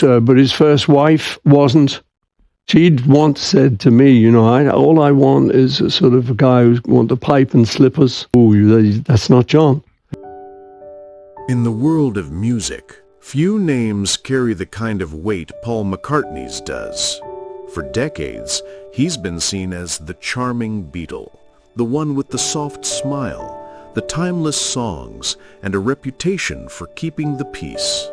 But his first wife wasn't. She'd once said to me, all I want is a sort of a guy who wants a pipe and slippers. Oh, that's not John. In the world of music, few names carry the kind of weight Paul McCartney's does. For decades, he's been seen as the charming Beatle, the one with the soft smile, the timeless songs, and a reputation for keeping the peace.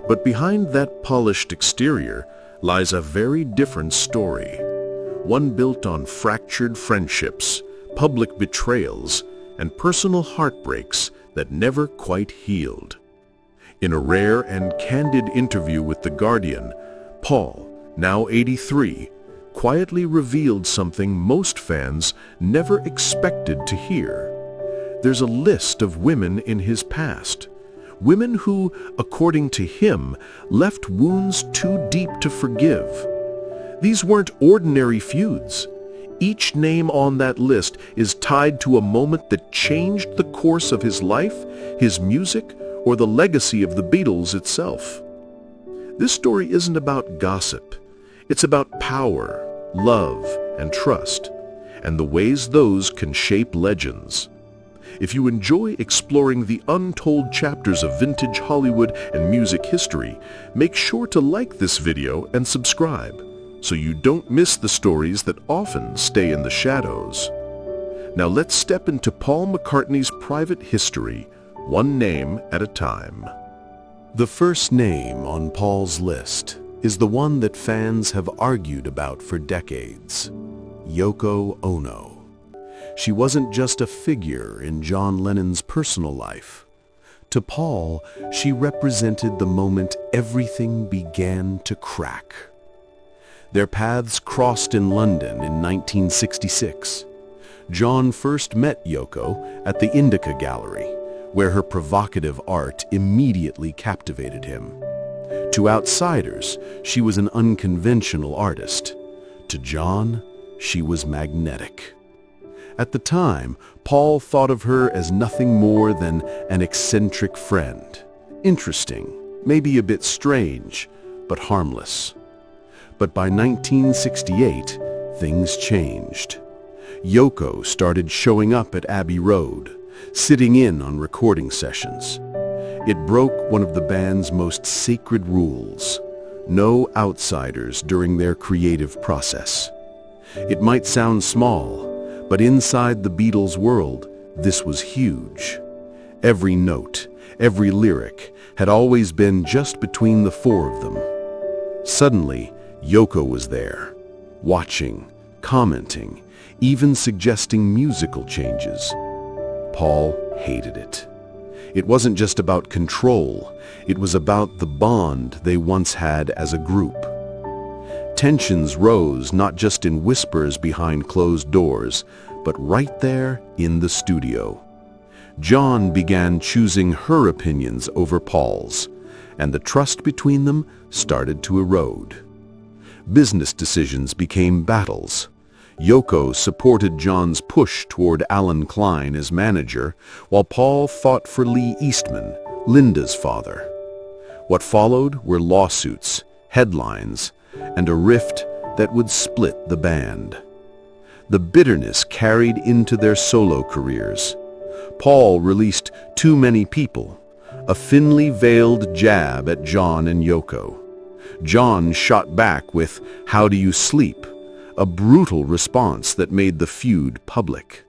But behind that polished exterior lies a very different story, one built on fractured friendships, public betrayals, and personal heartbreaks that never quite healed. In a rare and candid interview with The Guardian, Paul, now 83, quietly revealed something most fans never expected to hear. There's a list of women in his past, women who, according to him, left wounds too deep to forgive. These weren't ordinary feuds. Each name on that list is tied to a moment that changed the course of his life, his music, or the legacy of the Beatles itself. This story isn't about gossip. It's about power, love, and trust, and the ways those can shape legends. If you enjoy exploring the untold chapters of vintage Hollywood and music history, make sure to like this video and subscribe, so you don't miss the stories that often stay in the shadows. Now let's step into Paul McCartney's private history, one name at a time. The first name on Paul's list is the one that fans have argued about for decades: Yoko Ono. She wasn't just a figure in John Lennon's personal life. To Paul, she represented the moment everything began to crack. Their paths crossed in London in 1966. John first met Yoko at the Indica Gallery, where her provocative art immediately captivated him. To outsiders, she was an unconventional artist. To John, she was magnetic. At the time, Paul thought of her as nothing more than an eccentric friend. Interesting, maybe a bit strange, but harmless. But by 1968, things changed. Yoko started showing up at Abbey Road, sitting in on recording sessions. It broke one of the band's most sacred rules: no outsiders during their creative process. It might sound small, but inside the Beatles' world, this was huge. Every note, every lyric had always been just between the four of them. Suddenly, Yoko was there, watching, commenting, even suggesting musical changes. Paul hated it. It wasn't just about control, it was about the bond they once had as a group. Tensions rose not just in whispers behind closed doors, but right there in the studio. John began choosing her opinions over Paul's, and the trust between them started to erode. Business decisions became battles. Yoko supported John's push toward Alan Klein as manager, while Paul fought for Lee Eastman, Linda's father. What followed were lawsuits, headlines, and a rift that would split the band. The bitterness carried into their solo careers. Paul released Too Many People, a thinly veiled jab at John and Yoko. John shot back with How Do You Sleep, a brutal response that made the feud public.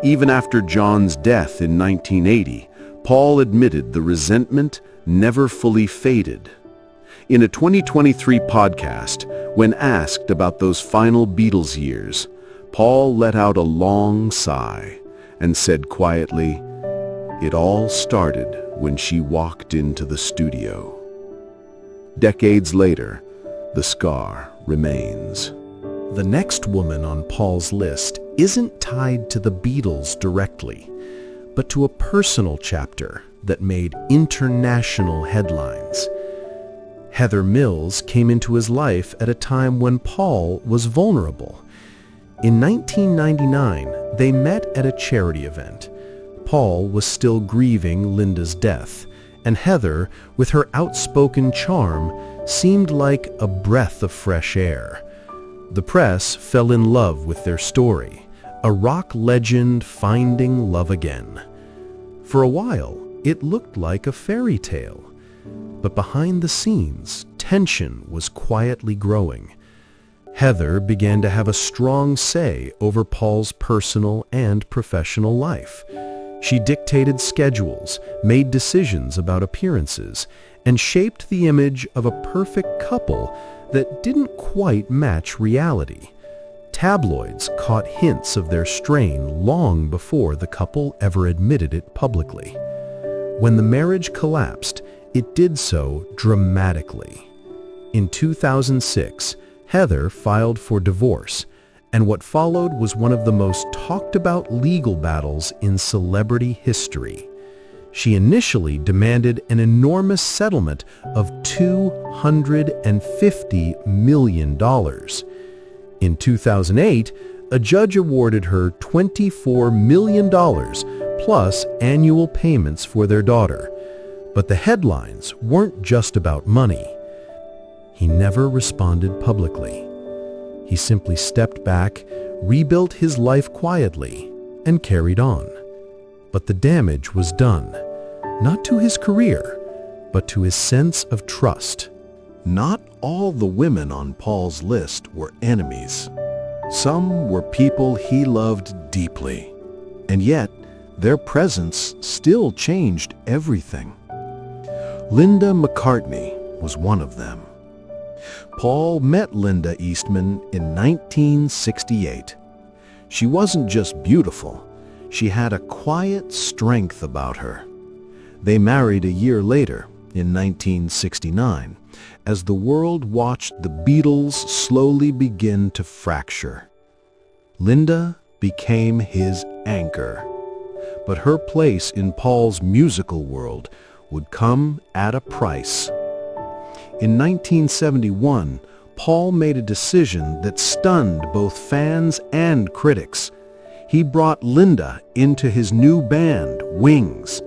Even after John's death in 1980, Paul admitted the resentment never fully faded. In a 2023 podcast, when asked about those final Beatles years, Paul let out a long sigh and said quietly, "It all started when she walked into the studio." Decades later, the scar remains. The next woman on Paul's list isn't tied to the Beatles directly, but to a personal chapter that made international headlines. Heather Mills came into his life at a time when Paul was vulnerable. In 1999, they met at a charity event. Paul was still grieving Linda's death, and Heather, with her outspoken charm, seemed like a breath of fresh air. The press fell in love with their story, a rock legend finding love again. For a while, it looked like a fairy tale, but behind the scenes, tension was quietly growing. Heather began to have a strong say over Paul's personal and professional life. She dictated schedules, made decisions about appearances, and shaped the image of a perfect couple that didn't quite match reality. Tabloids caught hints of their strain long before the couple ever admitted it publicly. When the marriage collapsed, it did so dramatically. In 2006, Heather filed for divorce, and what followed was one of the most talked about legal battles in celebrity history. She initially demanded an enormous settlement of $250 million. In 2008, a judge awarded her $24 million plus annual payments for their daughter. But the headlines weren't just about money. He never responded publicly. He simply stepped back, rebuilt his life quietly, and carried on. But the damage was done, not to his career, but to his sense of trust. Not all the women on Paul's list were enemies. Some were people he loved deeply, and yet their presence still changed everything. Linda McCartney was one of them. Paul met Linda Eastman in 1968. She wasn't just beautiful, she had a quiet strength about her. They married a year later, in 1969, as the world watched the Beatles slowly begin to fracture. Linda became his anchor, but her place in Paul's musical world would come at a price. In 1971, Paul made a decision that stunned both fans and critics. He brought Linda into his new band, Wings.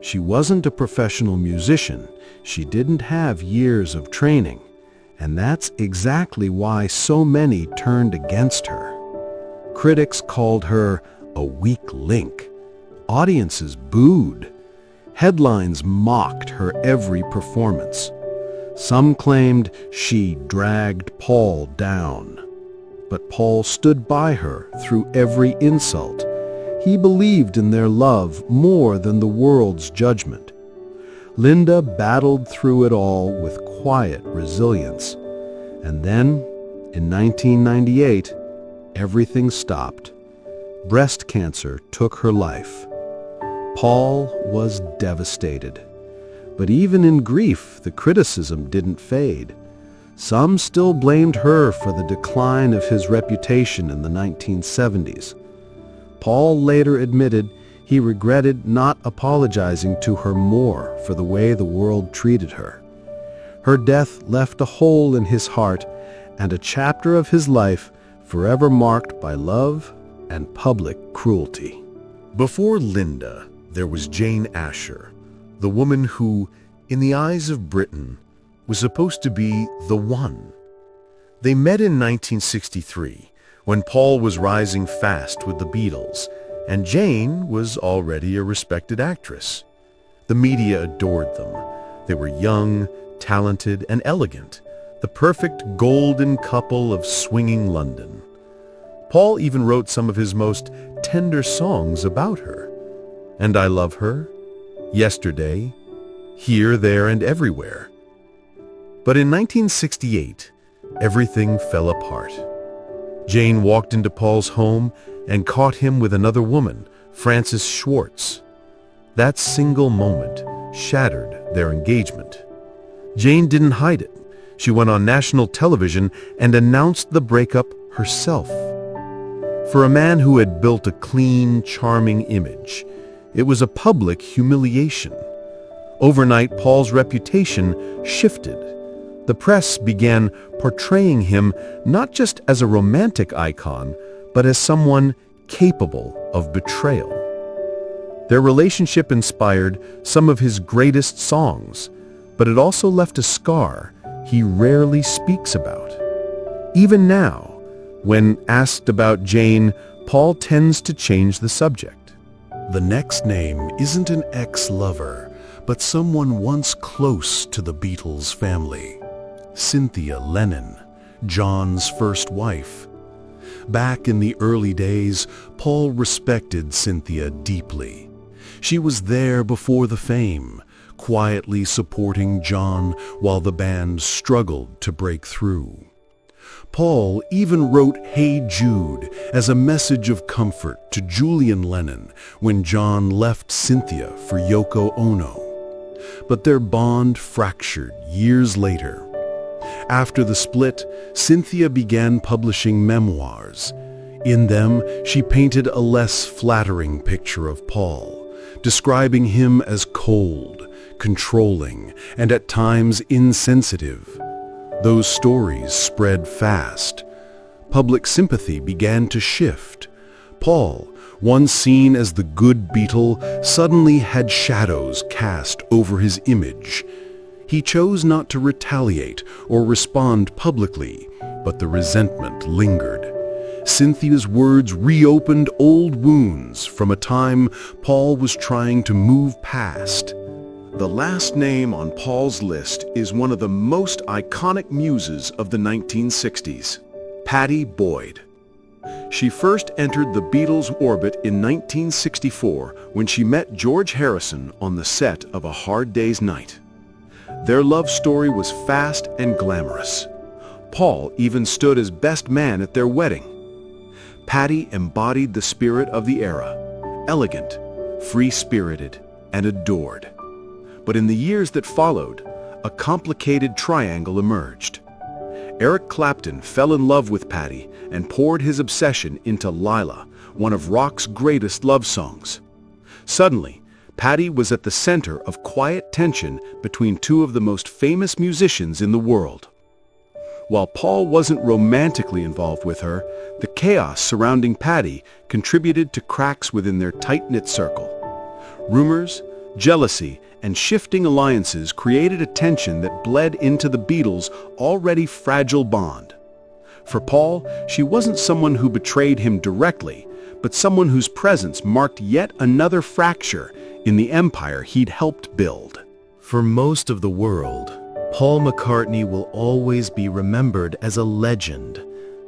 She wasn't a professional musician. She didn't have years of training. And that's exactly why so many turned against her. Critics called her a weak link. Audiences booed. Headlines mocked her every performance. Some claimed she dragged Paul down. But Paul stood by her through every insult. He believed in their love more than the world's judgment. Linda battled through it all with quiet resilience. And then, in 1998, everything stopped. Breast cancer took her life. Paul was devastated. But even in grief, the criticism didn't fade. Some still blamed her for the decline of his reputation in the 1970s. Paul later admitted he regretted not apologizing to her more for the way the world treated her. Her death left a hole in his heart and a chapter of his life forever marked by love and public cruelty. Before Linda, there was Jane Asher, the woman who, in the eyes of Britain, was supposed to be the one. They met in 1963, when Paul was rising fast with the Beatles, and Jane was already a respected actress. The media adored them. They were young, talented, and elegant, the perfect golden couple of swinging London. Paul even wrote some of his most tender songs about her. And I Love Her, Yesterday, Here, There, and Everywhere. But in 1968, everything fell apart. Jane walked into Paul's home and caught him with another woman, Frances Schwartz. That single moment shattered their engagement. Jane didn't hide it. She went on national television and announced the breakup herself. For a man who had built a clean, charming image, it was a public humiliation. Overnight, Paul's reputation shifted. The press began portraying him not just as a romantic icon, but as someone capable of betrayal. Their relationship inspired some of his greatest songs, but it also left a scar he rarely speaks about. Even now, when asked about Jane, Paul tends to change the subject. The next name isn't an ex-lover, but someone once close to the Beatles family. Cynthia Lennon, John's first wife. Back in the early days, Paul respected Cynthia deeply. She was there before the fame, quietly supporting John while the band struggled to break through. Paul even wrote Hey Jude as a message of comfort to Julian Lennon when John left Cynthia for Yoko Ono. But their bond fractured years later. After the split, Cynthia began publishing memoirs. In them, she painted a less flattering picture of Paul, describing him as cold, controlling, and at times insensitive. Those stories spread fast. Public sympathy began to shift. Paul, once seen as the good Beatle, suddenly had shadows cast over his image. He chose not to retaliate or respond publicly, but the resentment lingered. Cynthia's words reopened old wounds from a time Paul was trying to move past. The last name on Paul's list is one of the most iconic muses of the 1960s, Pattie Boyd. She first entered the Beatles' orbit in 1964 when she met George Harrison on the set of A Hard Day's Night. Their love story was fast and glamorous. Paul even stood as best man at their wedding. Pattie embodied the spirit of the era, elegant, free-spirited, and adored. But in the years that followed, a complicated triangle emerged. Eric Clapton fell in love with Pattie and poured his obsession into Lila, one of rock's greatest love songs. Suddenly, Pattie was at the center of quiet tension between two of the most famous musicians in the world. While Paul wasn't romantically involved with her, the chaos surrounding Pattie contributed to cracks within their tight-knit circle. Rumors, jealousy, and shifting alliances created a tension that bled into the Beatles' already fragile bond. For Paul, she wasn't someone who betrayed him directly, but someone whose presence marked yet another fracture in the empire he'd helped build. For most of the world, Paul McCartney will always be remembered as a legend,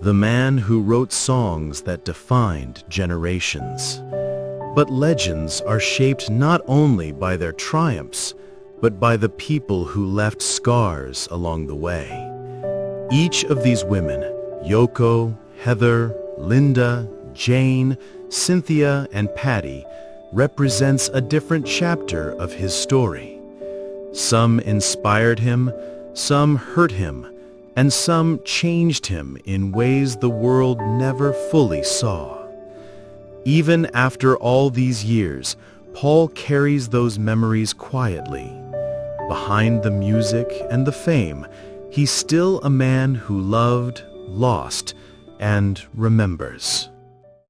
the man who wrote songs that defined generations. But legends are shaped not only by their triumphs, but by the people who left scars along the way. Each of these women, Yoko, Heather, Linda, Jane, Cynthia, and Pattie, represents a different chapter of his story. Some inspired him, some hurt him, and some changed him in ways the world never fully saw. Even after all these years, Paul carries those memories quietly. Behind the music and the fame, he's still a man who loved, lost, and remembers.